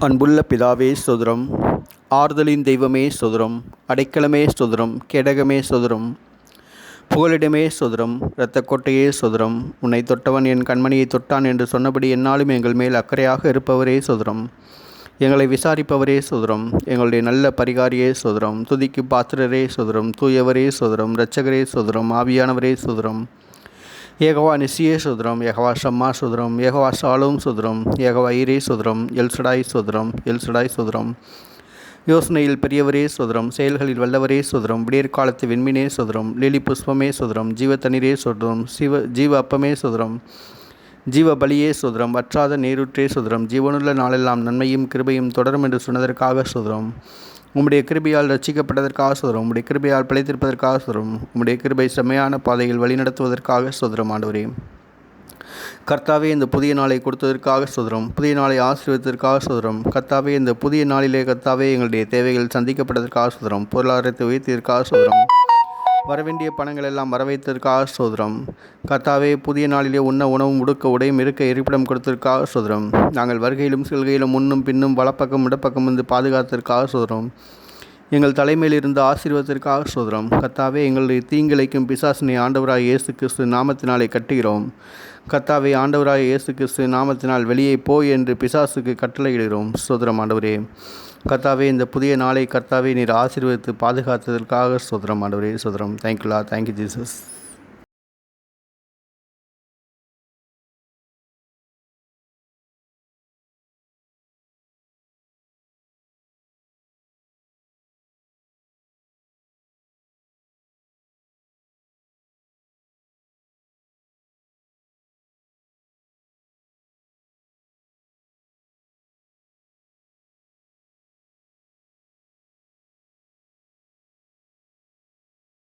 அன்புள்ள பிதாவே ஸ்தோத்திரம். ஆறுதலின் தெய்வமே ஸ்தோத்திரம். அடைக்கலமே ஸ்தோத்திரம். கேடகமே ஸ்தோத்திரம். புகலிடமே ஸ்தோத்திரம். இரத்த கோட்டையே ஸ்தோத்திரம். உன்னை தொட்டவன் என் கண்மணியை தொட்டான் என்று சொன்னபடி என்னாலும் எங்கள் மேல் அக்கறையாக இருப்பவரே ஸ்தோத்திரம். எங்களை விசாரிப்பவரே ஸ்தோத்திரம். எங்களுடைய நல்ல பரிகாரியே ஸ்தோத்திரம். துதிக்கு பாத்திரரே ஸ்தோத்திரம். தூயவரே ஸ்தோத்திரம். இரட்சகரே ஸ்தோத்திரம். ஆவியானவரே ஸ்தோத்திரம். யெகோவா நிசியே ஸ்தோத்திரம். யெகோவா ஷம்மா ஸ்தோத்திரம். யெகோவா ஷாலோம் ஸ்தோத்திரம். யெகோவா ஈரே ஸ்தோத்திரம். எல்சடாய் ஸ்தோத்திரம். எல்சடாய் ஸ்தோத்திரம். யோசனையில் பெரியவரே ஸ்தோத்திரம். செயல்களில் வல்லவரே ஸ்தோத்திரம். விடியற்காலத்து வெண்மீனே ஸ்தோத்திரம். லிலி புஷ்பமே ஸ்தோத்திரம். ஜீவ தண்ணீரே ஸ்தோத்திரம். ஜீவ அப்பமே ஸ்தோத்திரம். ஜீவ பலியே ஸ்தோத்திரம். வற்றாத நீரூற்றே ஸ்தோத்திரம். ஜீவனுள்ள நாளெல்லாம் நன்மையும் கிருபையும் தொடரும் என்று சொன்னதற்காக ஸ்தோத்திரம். உம்முடைய கிருபையால் ரட்சிக்கப்பட்டதற்காக ஸ்தோத்திரம். உம்முடைய கிருபையால் பிழைத்திருப்பதற்காக ஸ்தோத்திரம். உம்முடைய கிருபை செம்மையான பாதையில் வழிநடத்துவதற்காக ஸ்தோத்திரம். ஆண்டவரே, கர்த்தாவே, இந்த புதிய நாளை கொடுத்ததற்காக ஸ்தோத்திரம். புதிய நாளை ஆசீர்வதித்ததற்காக ஸ்தோத்திரம். கர்த்தாவே, இந்த புதிய நாளிலே கர்த்தாவே எங்களுடைய தேவைகள் சந்திக்கப்பட்டதற்காக ஸ்தோத்திரம். பொருளாதாரத்தை உயர்த்தியதற்காக ஸ்தோத்திரம். வரவேண்டிய பணங்கள் எல்லாம் வரவைத்ததற்காக ஸ்தோத்திரம். கர்த்தாவே, புதிய நாளிலே உண்ண உணவும் உடுக்க உடையும் இருக்க இருப்பிடம் கொடுத்ததற்காக ஸ்தோத்திரம். நாங்கள் வருகையிலும் செல்கையிலும் முன்னும் பின்னும் வலப்பக்கம் இடப்பக்கம் வந்து பாதுகாத்ததற்காக ஸ்தோத்திரம். எங்கள் தலைமையில் இருந்து ஆசீர்வாதத்திற்காக ஸ்தோத்திரம். கர்த்தாவே, எங்களுடைய தீங்கிழைக்கும் பிசாசினை ஆண்டவராய் இயேசு கிறிஸ்து நாமத்தினாலே கட்டுகிறோம். கர்த்தாவே, ஆண்டவராய் இயேசு கிறிஸ்து நாமத்தினால் வெளியே போய் என்று பிசாசுக்கு கட்டளையிடுகிறோம். ஸ்தோத்திரம். ஆண்டவரே, கர்த்தாவே, இந்த புதிய நாளை கர்த்தாவே நீர் ஆசீர்வதித்து பாதுகாத்ததற்காக ஸ்தோத்திரம். ஆண்டவரே, ஸ்தோத்திரம். தேங்க்யூலா. Thank you Jesus.